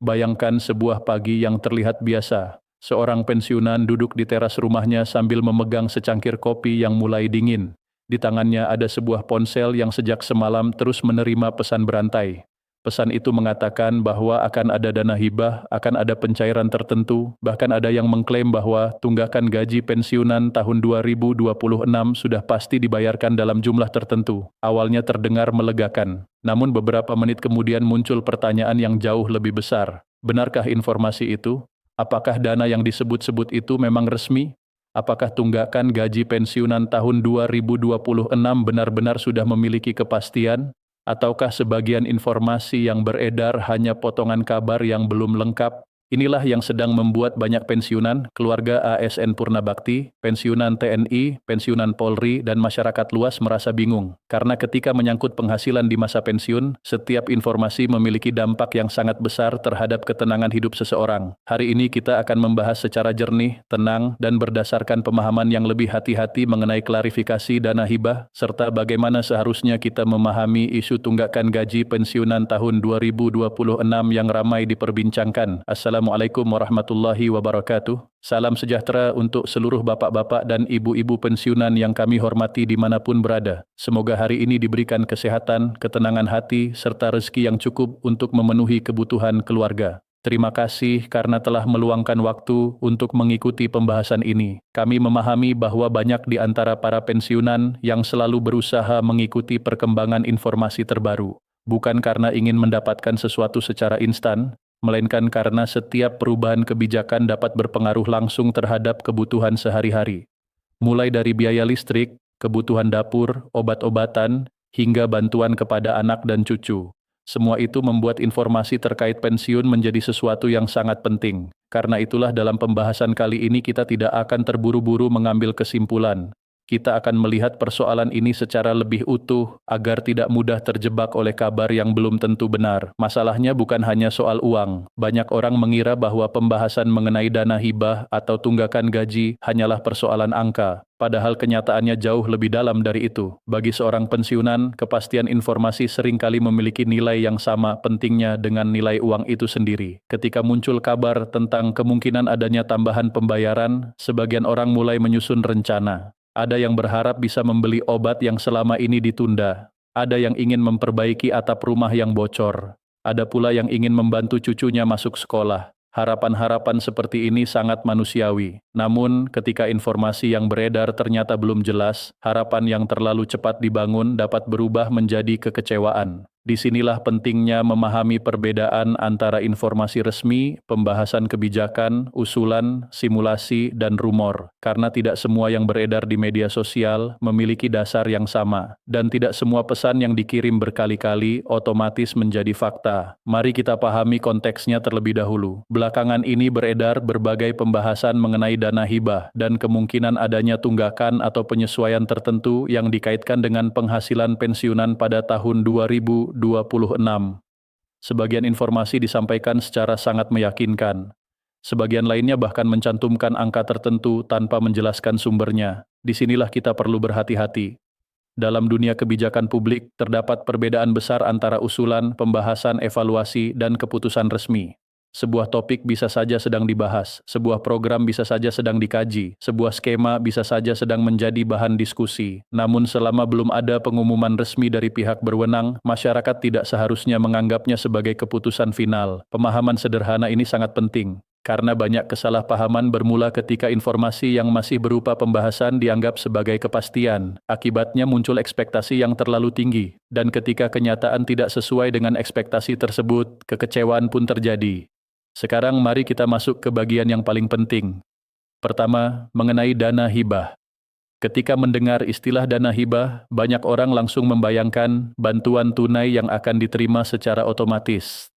Bayangkan sebuah pagi yang terlihat biasa. Seorang pensiunan duduk di teras rumahnya sambil memegang secangkir kopi yang mulai dingin. Di tangannya ada sebuah ponsel yang sejak semalam terus menerima pesan berantai. Pesan itu mengatakan bahwa akan ada dana hibah, akan ada pencairan tertentu, bahkan ada yang mengklaim bahwa tunggakan gaji pensiunan tahun 2026 sudah pasti dibayarkan dalam jumlah tertentu. Awalnya terdengar melegakan, namun beberapa menit kemudian muncul pertanyaan yang jauh lebih besar. Benarkah informasi itu? Apakah dana yang disebut-sebut itu memang resmi? Apakah tunggakan gaji pensiunan tahun 2026 benar-benar sudah memiliki kepastian? Ataukah sebagian informasi yang beredar hanya potongan kabar yang belum lengkap? Inilah yang sedang membuat banyak pensiunan, keluarga ASN Purnabakti, pensiunan TNI, pensiunan Polri, dan masyarakat luas merasa bingung. Karena ketika menyangkut penghasilan di masa pensiun, setiap informasi memiliki dampak yang sangat besar terhadap ketenangan hidup seseorang. Hari ini kita akan membahas secara jernih, tenang, dan berdasarkan pemahaman yang lebih hati-hati mengenai klarifikasi dana hibah, serta bagaimana seharusnya kita memahami isu tunggakan gaji pensiunan tahun 2026 yang ramai diperbincangkan. Assalamualaikum warahmatullahi wabarakatuh. Salam sejahtera untuk seluruh bapak-bapak dan ibu-ibu pensiunan yang kami hormati dimanapun berada. Semoga hari ini diberikan kesehatan, ketenangan hati, serta rezeki yang cukup untuk memenuhi kebutuhan keluarga. Terima kasih karena telah meluangkan waktu untuk mengikuti pembahasan ini. Kami memahami bahwa banyak di antara para pensiunan yang selalu berusaha mengikuti perkembangan informasi terbaru, bukan karena ingin mendapatkan sesuatu secara instan, melainkan karena setiap perubahan kebijakan dapat berpengaruh langsung terhadap kebutuhan sehari-hari. Mulai dari biaya listrik, kebutuhan dapur, obat-obatan, hingga bantuan kepada anak dan cucu. Semua itu membuat informasi terkait pensiun menjadi sesuatu yang sangat penting. Karena itulah dalam pembahasan kali ini kita tidak akan terburu-buru mengambil kesimpulan. Kita akan melihat persoalan ini secara lebih utuh agar tidak mudah terjebak oleh kabar yang belum tentu benar. Masalahnya bukan hanya soal uang. Banyak orang mengira bahwa pembahasan mengenai dana hibah atau tunggakan gaji hanyalah persoalan angka. Padahal kenyataannya jauh lebih dalam dari itu. Bagi seorang pensiunan, kepastian informasi seringkali memiliki nilai yang sama pentingnya dengan nilai uang itu sendiri. Ketika muncul kabar tentang kemungkinan adanya tambahan pembayaran, sebagian orang mulai menyusun rencana. Ada yang berharap bisa membeli obat yang selama ini ditunda. Ada yang ingin memperbaiki atap rumah yang bocor. Ada pula yang ingin membantu cucunya masuk sekolah. Harapan-harapan seperti ini sangat manusiawi. Namun, ketika informasi yang beredar ternyata belum jelas, harapan yang terlalu cepat dibangun dapat berubah menjadi kekecewaan. Disinilah pentingnya memahami perbedaan antara informasi resmi, pembahasan kebijakan, usulan, simulasi, dan rumor. Karena tidak semua yang beredar di media sosial memiliki dasar yang sama. Dan tidak semua pesan yang dikirim berkali-kali otomatis menjadi fakta. Mari kita pahami konteksnya terlebih dahulu. Belakangan ini beredar berbagai pembahasan mengenai dana hibah dan kemungkinan adanya tunggakan atau penyesuaian tertentu yang dikaitkan dengan penghasilan pensiunan pada tahun 2026. Sebagian informasi disampaikan secara sangat meyakinkan. Sebagian lainnya bahkan mencantumkan angka tertentu tanpa menjelaskan sumbernya. Disinilah kita perlu berhati-hati. Dalam dunia kebijakan publik, terdapat perbedaan besar antara usulan, pembahasan, evaluasi, dan keputusan resmi. Sebuah topik bisa saja sedang dibahas, sebuah program bisa saja sedang dikaji, sebuah skema bisa saja sedang menjadi bahan diskusi. Namun selama belum ada pengumuman resmi dari pihak berwenang, masyarakat tidak seharusnya menganggapnya sebagai keputusan final. Pemahaman sederhana ini sangat penting. Karena banyak kesalahpahaman bermula ketika informasi yang masih berupa pembahasan dianggap sebagai kepastian. Akibatnya muncul ekspektasi yang terlalu tinggi, dan ketika kenyataan tidak sesuai dengan ekspektasi tersebut, kekecewaan pun terjadi. Sekarang mari kita masuk ke bagian yang paling penting. Pertama, mengenai dana hibah. Ketika mendengar istilah dana hibah, banyak orang langsung membayangkan bantuan tunai yang akan diterima secara otomatis.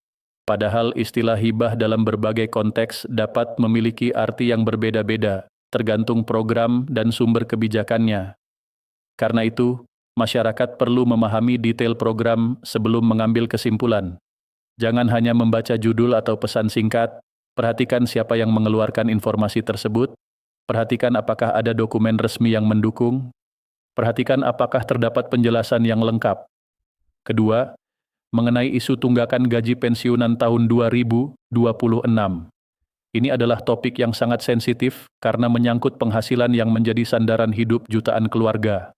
Padahal istilah hibah dalam berbagai konteks dapat memiliki arti yang berbeda-beda, tergantung program dan sumber kebijakannya. Karena itu, masyarakat perlu memahami detail program sebelum mengambil kesimpulan. Jangan hanya membaca judul atau pesan singkat, perhatikan siapa yang mengeluarkan informasi tersebut, perhatikan apakah ada dokumen resmi yang mendukung, perhatikan apakah terdapat penjelasan yang lengkap. Kedua, mengenai isu tunggakan gaji pensiunan tahun 2026. Ini adalah topik yang sangat sensitif karena menyangkut penghasilan yang menjadi sandaran hidup jutaan keluarga.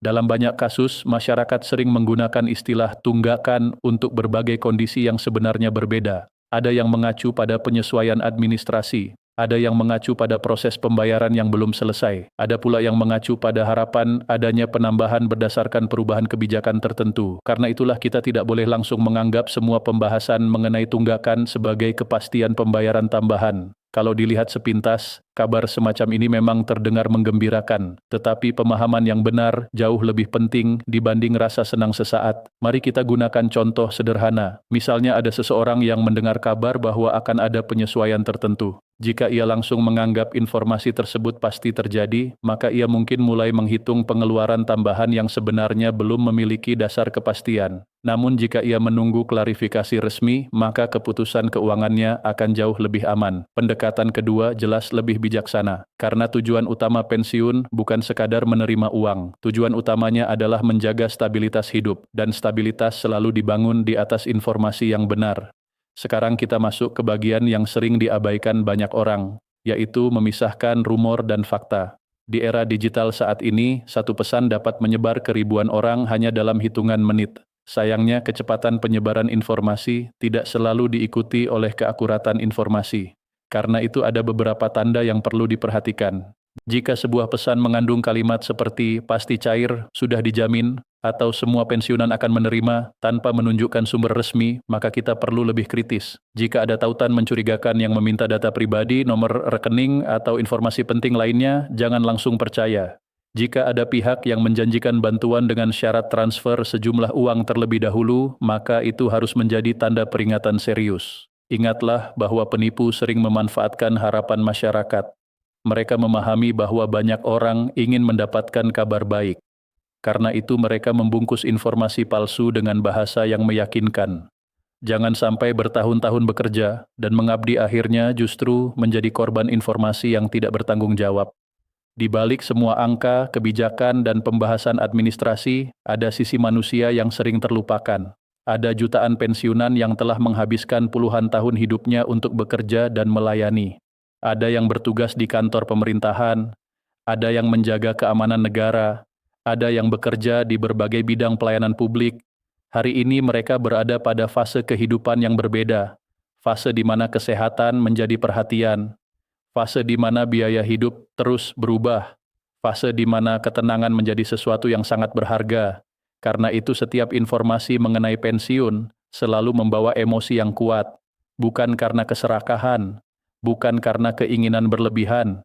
Dalam banyak kasus, masyarakat sering menggunakan istilah tunggakan untuk berbagai kondisi yang sebenarnya berbeda. Ada yang mengacu pada penyesuaian administrasi, ada yang mengacu pada proses pembayaran yang belum selesai, ada pula yang mengacu pada harapan adanya penambahan berdasarkan perubahan kebijakan tertentu. Karena itulah kita tidak boleh langsung menganggap semua pembahasan mengenai tunggakan sebagai kepastian pembayaran tambahan. Kalau dilihat sepintas, kabar semacam ini memang terdengar menggembirakan, tetapi pemahaman yang benar jauh lebih penting dibanding rasa senang sesaat. Mari kita gunakan contoh sederhana. Misalnya ada seseorang yang mendengar kabar bahwa akan ada penyesuaian tertentu. Jika ia langsung menganggap informasi tersebut pasti terjadi, maka ia mungkin mulai menghitung pengeluaran tambahan yang sebenarnya belum memiliki dasar kepastian. Namun jika ia menunggu klarifikasi resmi, maka keputusan keuangannya akan jauh lebih aman. Pendekatan kedua jelas lebih bijaksana, karena tujuan utama pensiun bukan sekadar menerima uang. Tujuan utamanya adalah menjaga stabilitas hidup, dan stabilitas selalu dibangun di atas informasi yang benar. Sekarang kita masuk ke bagian yang sering diabaikan banyak orang, yaitu memisahkan rumor dan fakta. Di era digital saat ini, satu pesan dapat menyebar ke ribuan orang hanya dalam hitungan menit. Sayangnya, kecepatan penyebaran informasi tidak selalu diikuti oleh keakuratan informasi. Karena itu ada beberapa tanda yang perlu diperhatikan. Jika sebuah pesan mengandung kalimat seperti pasti cair, sudah dijamin, atau semua pensiunan akan menerima tanpa menunjukkan sumber resmi, maka kita perlu lebih kritis. Jika ada tautan mencurigakan yang meminta data pribadi, nomor rekening, atau informasi penting lainnya, jangan langsung percaya. Jika ada pihak yang menjanjikan bantuan dengan syarat transfer sejumlah uang terlebih dahulu, maka itu harus menjadi tanda peringatan serius. Ingatlah bahwa penipu sering memanfaatkan harapan masyarakat. Mereka memahami bahwa banyak orang ingin mendapatkan kabar baik. Karena itu mereka membungkus informasi palsu dengan bahasa yang meyakinkan. Jangan sampai bertahun-tahun bekerja dan mengabdi akhirnya justru menjadi korban informasi yang tidak bertanggung jawab. Di balik semua angka, kebijakan, dan pembahasan administrasi, ada sisi manusia yang sering terlupakan. Ada jutaan pensiunan yang telah menghabiskan puluhan tahun hidupnya untuk bekerja dan melayani. Ada yang bertugas di kantor pemerintahan, ada yang menjaga keamanan negara, ada yang bekerja di berbagai bidang pelayanan publik. Hari ini mereka berada pada fase kehidupan yang berbeda, fase di mana kesehatan menjadi perhatian, fase di mana biaya hidup terus berubah, fase di mana ketenangan menjadi sesuatu yang sangat berharga. Karena itu setiap informasi mengenai pensiun selalu membawa emosi yang kuat, bukan karena keserakahan, bukan karena keinginan berlebihan,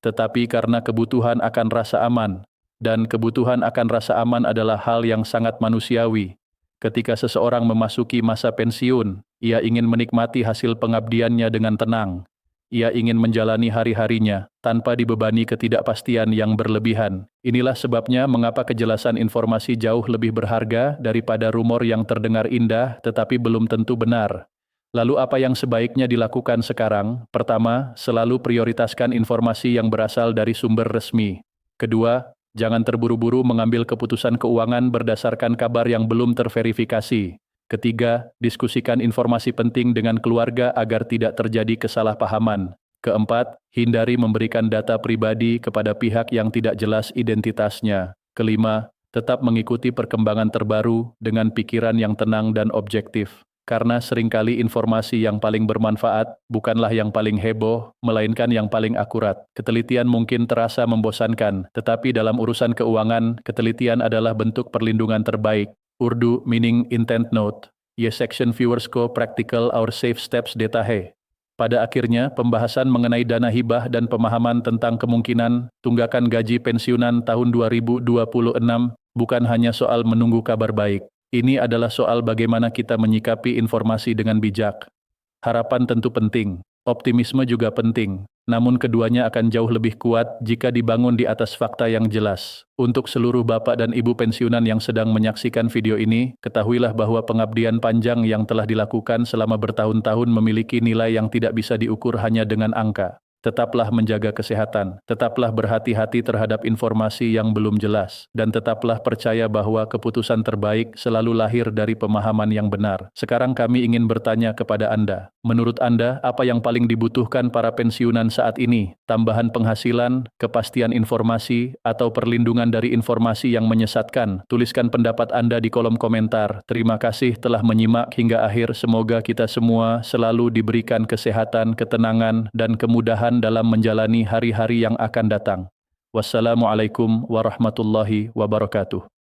tetapi karena kebutuhan akan rasa aman. Dan kebutuhan akan rasa aman adalah hal yang sangat manusiawi. Ketika seseorang memasuki masa pensiun, ia ingin menikmati hasil pengabdiannya dengan tenang. Ia ingin menjalani hari-harinya tanpa dibebani ketidakpastian yang berlebihan. Inilah sebabnya mengapa kejelasan informasi jauh lebih berharga daripada rumor yang terdengar indah tetapi belum tentu benar. Lalu apa yang sebaiknya dilakukan sekarang? Pertama, selalu prioritaskan informasi yang berasal dari sumber resmi. Kedua, jangan terburu-buru mengambil keputusan keuangan berdasarkan kabar yang belum terverifikasi. Ketiga, diskusikan informasi penting dengan keluarga agar tidak terjadi kesalahpahaman. Keempat, hindari memberikan data pribadi kepada pihak yang tidak jelas identitasnya. Kelima, tetap mengikuti perkembangan terbaru dengan pikiran yang tenang dan objektif. Karena seringkali informasi yang paling bermanfaat bukanlah yang paling heboh, melainkan yang paling akurat. Ketelitian mungkin terasa membosankan, tetapi dalam urusan keuangan, ketelitian adalah bentuk perlindungan terbaik. Urdu meaning intent note. Ye section viewers ko practical our safe steps data he. Pada akhirnya, pembahasan mengenai dana hibah dan pemahaman tentang kemungkinan tunggakan gaji pensiunan tahun 2026 bukan hanya soal menunggu kabar baik. Ini adalah soal bagaimana kita menyikapi informasi dengan bijak. Harapan tentu penting, optimisme juga penting, namun keduanya akan jauh lebih kuat jika dibangun di atas fakta yang jelas. Untuk seluruh bapak dan ibu pensiunan yang sedang menyaksikan video ini, ketahuilah bahwa pengabdian panjang yang telah dilakukan selama bertahun-tahun memiliki nilai yang tidak bisa diukur hanya dengan angka. Tetaplah menjaga kesehatan, tetaplah berhati-hati terhadap informasi yang belum jelas, dan tetaplah percaya bahwa keputusan terbaik selalu lahir dari pemahaman yang benar. Sekarang kami ingin bertanya kepada Anda. Menurut Anda, apa yang paling dibutuhkan para pensiunan saat ini? Tambahan penghasilan, kepastian informasi, atau perlindungan dari informasi yang menyesatkan? Tuliskan pendapat Anda di kolom komentar. Terima kasih telah menyimak hingga akhir. Semoga kita semua selalu diberikan kesehatan, ketenangan, dan kemudahan dalam menjalani hari-hari yang akan datang. Wassalamualaikum warahmatullahi wabarakatuh.